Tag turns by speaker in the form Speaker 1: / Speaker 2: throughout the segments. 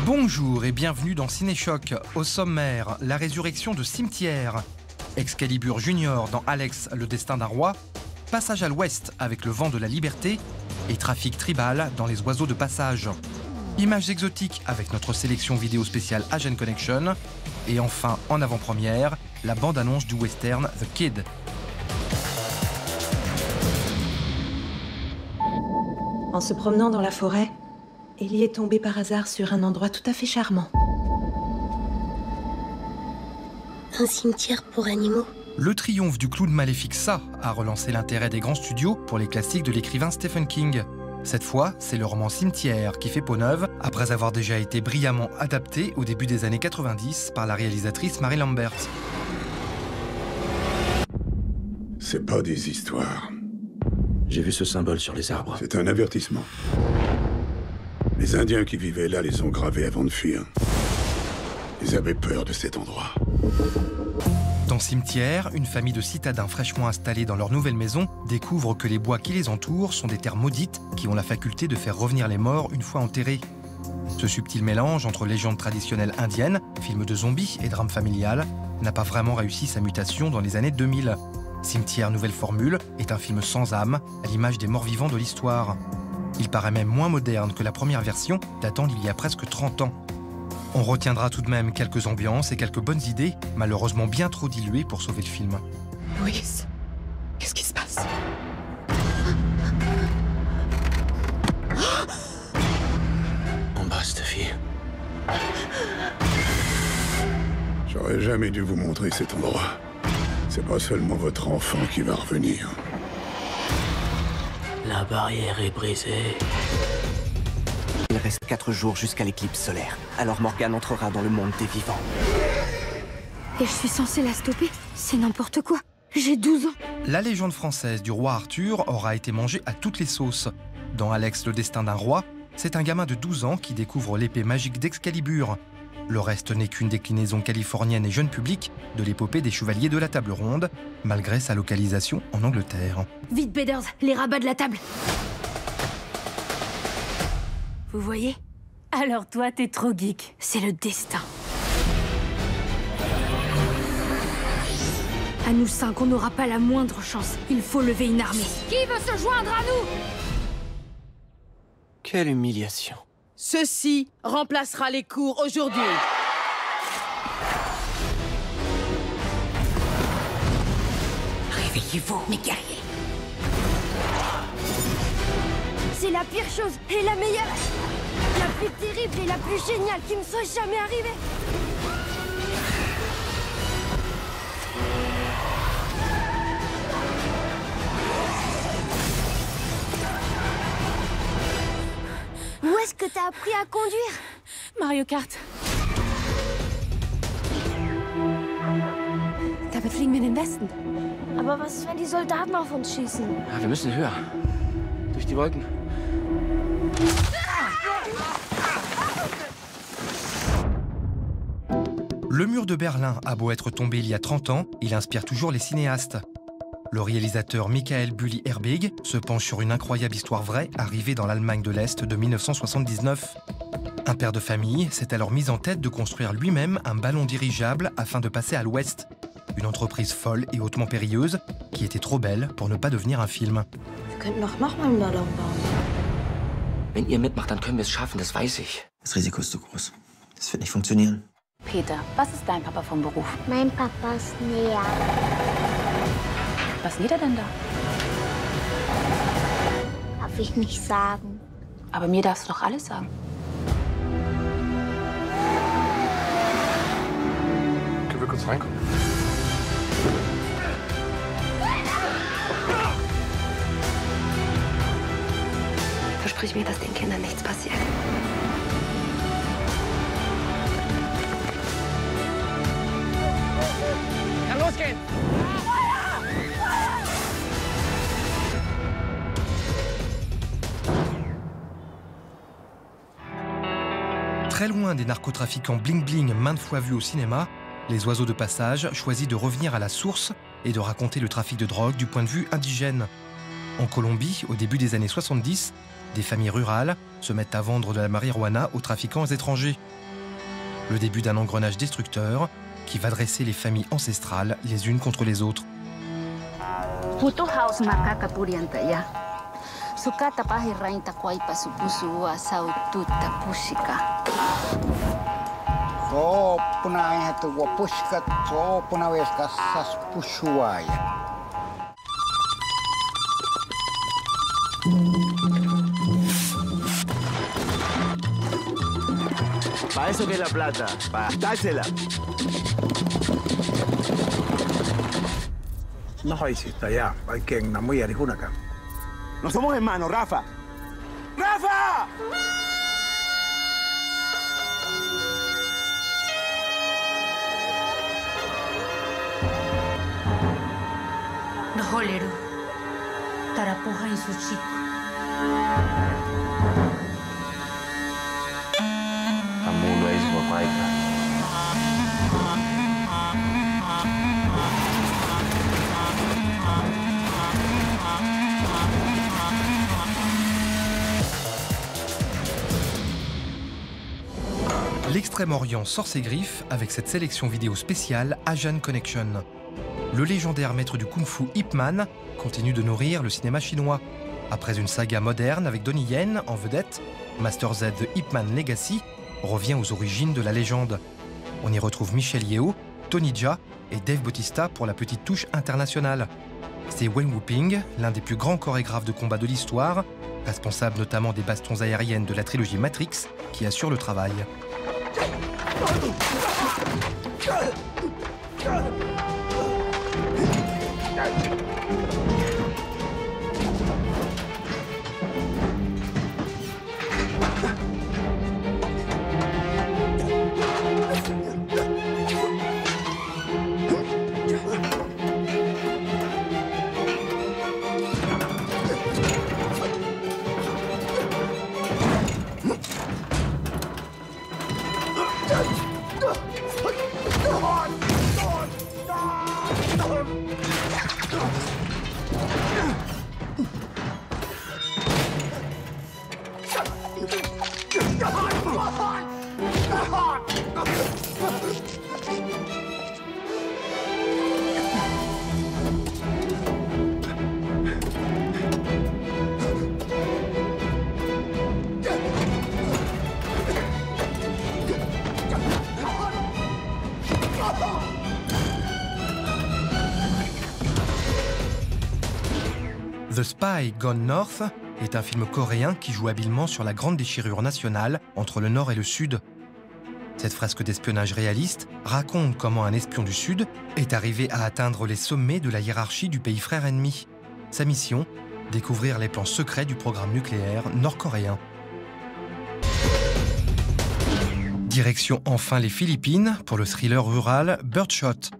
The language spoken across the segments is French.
Speaker 1: Bonjour et bienvenue dans Cinéchoc. Au sommaire, la résurrection de Cimetière, Excalibur Junior dans Alex, le destin d'un roi, Passage à l'Ouest avec le vent de la liberté et Trafic tribal dans Les oiseaux de passage. Images exotiques avec notre sélection vidéo spéciale Agent Connection. Et enfin, en avant-première, la bande-annonce du western The Kid.
Speaker 2: En se promenant dans la forêt, Ellie est tombée par hasard sur un endroit tout à fait charmant.
Speaker 3: Un cimetière pour animaux.
Speaker 1: Le triomphe du clown maléfique Ça a relancé l'intérêt des grands studios pour les classiques de l'écrivain Stephen King. Cette fois, c'est le roman Cimetière qui fait peau neuve, après avoir déjà été brillamment adapté au début des années 90 par la réalisatrice Mary Lambert.
Speaker 4: C'est pas des histoires.
Speaker 5: J'ai vu ce symbole sur les arbres.
Speaker 4: C'est un avertissement. Les Indiens qui vivaient là les ont gravés avant de fuir. Ils avaient peur de cet endroit.
Speaker 1: Dans Cimetière, une famille de citadins fraîchement installés dans leur nouvelle maison découvre que les bois qui les entourent sont des terres maudites qui ont la faculté de faire revenir les morts une fois enterrés. Ce subtil mélange entre légendes traditionnelles indiennes, films de zombies et drame familial n'a pas vraiment réussi sa mutation dans les années 2000. Cimetière Nouvelle Formule est un film sans âme, à l'image des morts vivants de l'histoire. Il paraît même moins moderne que la première version, datant d'il y a presque 30 ans. On retiendra tout de même quelques ambiances et quelques bonnes idées, malheureusement bien trop diluées pour sauver le film.
Speaker 2: Louise, qu'est-ce qui se passe?
Speaker 5: Embrasse ta fille.
Speaker 4: J'aurais jamais dû vous montrer cet endroit. C'est pas seulement votre enfant qui va revenir.
Speaker 5: La barrière est brisée.
Speaker 6: Il reste 4 jours jusqu'à l'éclipse solaire. Alors Morgane entrera dans le monde des vivants.
Speaker 3: Et je suis censée la stopper? C'est n'importe quoi. J'ai 12 ans.
Speaker 1: La légende française du roi Arthur aura été mangée à toutes les sauces. Dans Alex, le destin d'un roi, c'est un gamin de 12 ans qui découvre l'épée magique d'Excalibur. Le reste n'est qu'une déclinaison californienne et jeune public de l'épopée des Chevaliers de la Table Ronde, malgré sa localisation en Angleterre.
Speaker 3: Vite, Beders, les rabats de la table. Vous voyez? Alors toi, t'es trop geek. C'est le destin. À nous 5, on n'aura pas la moindre chance. Il faut lever une armée. Qui veut se joindre à nous?
Speaker 6: Quelle humiliation.
Speaker 7: Ceci remplacera les cours aujourd'hui.
Speaker 3: Réveillez-vous, mes guerriers. C'est la pire chose et la meilleure. La plus terrible et la plus géniale qui me soit jamais arrivée. Où est-ce que t'as appris à conduire?
Speaker 7: Mario Kart.
Speaker 3: Damit fliegen wir in den Westen. Aber was ist, wenn die Soldaten auf uns schießen?
Speaker 6: Ah, wir müssen höher. Durch die Wolken.
Speaker 1: Le mur de Berlin a beau être tombé il y a 30 ans, il inspire toujours les cinéastes. Le réalisateur Michael Bulli-Herbig se penche sur une incroyable histoire vraie arrivée dans l'Allemagne de l'Est de 1979. Un père de famille s'est alors mis en tête de construire lui-même un ballon dirigeable afin de passer à l'Ouest. Une entreprise folle et hautement périlleuse qui était trop belle pour ne pas devenir un film.
Speaker 2: Wir könnten doch noch mal einen Ballon bauen.
Speaker 6: Wenn ihr mitmacht, dann können wir es schaffen, das weiß ich.
Speaker 8: Das Risiko ist zu groß. Das wird nicht funktionieren.
Speaker 9: Peter, was ist dein Papa vom Beruf?
Speaker 3: Mein Papa ist näher.
Speaker 9: Was näht er denn da?
Speaker 3: Darf ich nicht sagen.
Speaker 9: Aber mir darfst du doch alles sagen.
Speaker 5: Können wir kurz reinkommen?
Speaker 3: Versprich mir, dass den Kindern nichts passiert.
Speaker 7: Kann losgehen.
Speaker 1: Très loin des narcotrafiquants bling-bling maintes fois vus au cinéma, Les oiseaux de passage choisit de revenir à la source et de raconter le trafic de drogue du point de vue indigène. En Colombie, au début des années 70, des familles rurales se mettent à vendre de la marijuana aux trafiquants étrangers. Le début d'un engrenage destructeur qui va dresser les familles ancestrales les unes contre les autres.
Speaker 10: Para eso que es la plata, para gastársela.
Speaker 11: No hiciste ya, hay que enamuyar y una acá.
Speaker 10: No somos hermanos, Rafa. ¡Rafa!
Speaker 12: Naholero, tarapuja en su chico.
Speaker 5: Amulo es guapaica.
Speaker 1: L'Extrême-Orient sort ses griffes avec cette sélection vidéo spéciale Asian Connection. Le légendaire maître du kung-fu Ip Man continue de nourrir le cinéma chinois. Après une saga moderne avec Donnie Yen en vedette, Master Z The Ip Man Legacy revient aux origines de la légende. On y retrouve Michelle Yeoh, Tony Jaa et Dave Bautista pour la petite touche internationale. C'est Wen Wuping, l'un des plus grands chorégraphes de combat de l'histoire, responsable notamment des bastons aériennes de la trilogie Matrix, qui assure le travail. The Spy Gone North est un film coréen qui joue habilement sur la grande déchirure nationale entre le Nord et le Sud. Cette fresque d'espionnage réaliste raconte comment un espion du Sud est arrivé à atteindre les sommets de la hiérarchie du pays frère ennemi. Sa mission, découvrir les plans secrets du programme nucléaire nord-coréen. Direction enfin les Philippines pour le thriller rural Birdshot.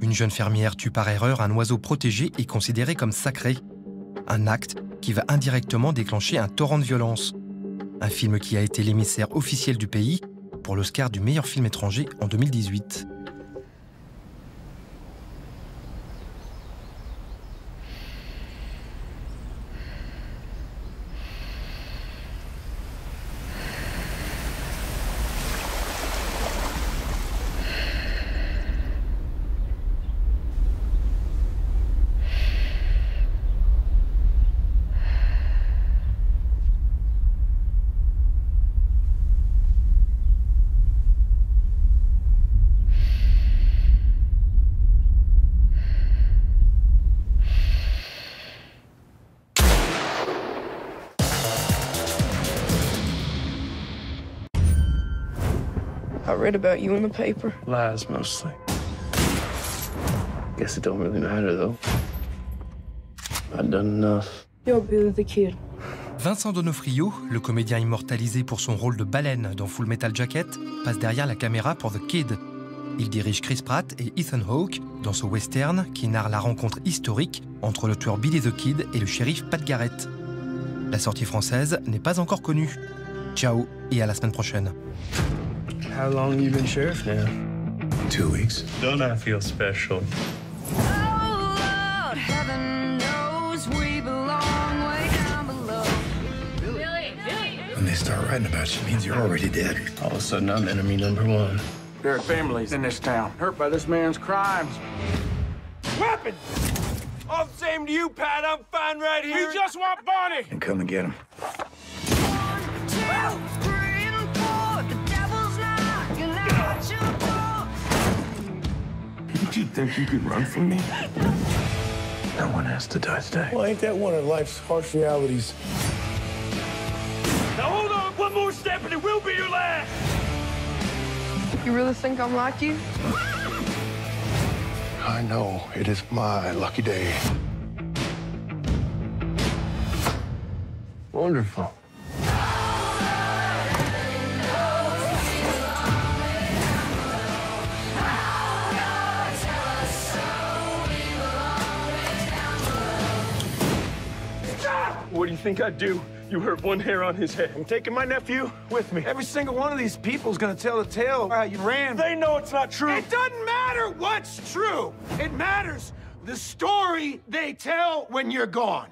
Speaker 1: Une jeune fermière tue par erreur un oiseau protégé et considéré comme sacré. Un acte qui va indirectement déclencher un torrent de violence. Un film qui a été l'émissaire officiel du pays pour l'Oscar du meilleur film étranger en 2018.
Speaker 13: I read about you in the paper.
Speaker 5: Lies, mostly. Guess it don't really matter, though. I've done enough.
Speaker 13: You're Billy the Kid.
Speaker 1: Vincent D'Onofrio, le comédien immortalisé pour son rôle de baleine dans Full Metal Jacket, passe derrière la caméra pour The Kid. Il dirige Chris Pratt et Ethan Hawke dans ce western qui narre la rencontre historique entre le tueur Billy the Kid et le shérif Pat Garrett. La sortie française n'est pas encore connue. Ciao et à la semaine prochaine.
Speaker 5: How long you been sheriff now?
Speaker 4: 2 weeks.
Speaker 5: Don't I feel special?
Speaker 12: Oh, Lord, heaven knows we belong way down below.
Speaker 14: they start writing about you, it means you're already dead.
Speaker 5: All of a sudden, I'm enemy number one.
Speaker 11: There are families in this town hurt by this man's crimes. Weapons! All the same to you, Pat. I'm fine right here. We just want Bonnie.
Speaker 14: And come and get him.
Speaker 5: Did you think you could run from me? No one has to die today.
Speaker 14: Well, ain't that one of life's harsh realities?
Speaker 11: Now hold on, one more step and it will be your last.
Speaker 13: You really think I'm like you?
Speaker 14: I know. It is my lucky day.
Speaker 5: Wonderful.
Speaker 11: What do you think I'd do? You hurt one hair on his head.
Speaker 10: I'm taking my nephew with me. Every single one of these people's gonna tell the tale of how you ran.
Speaker 11: They know it's not true.
Speaker 10: It doesn't matter what's true. It matters the story they tell when you're gone.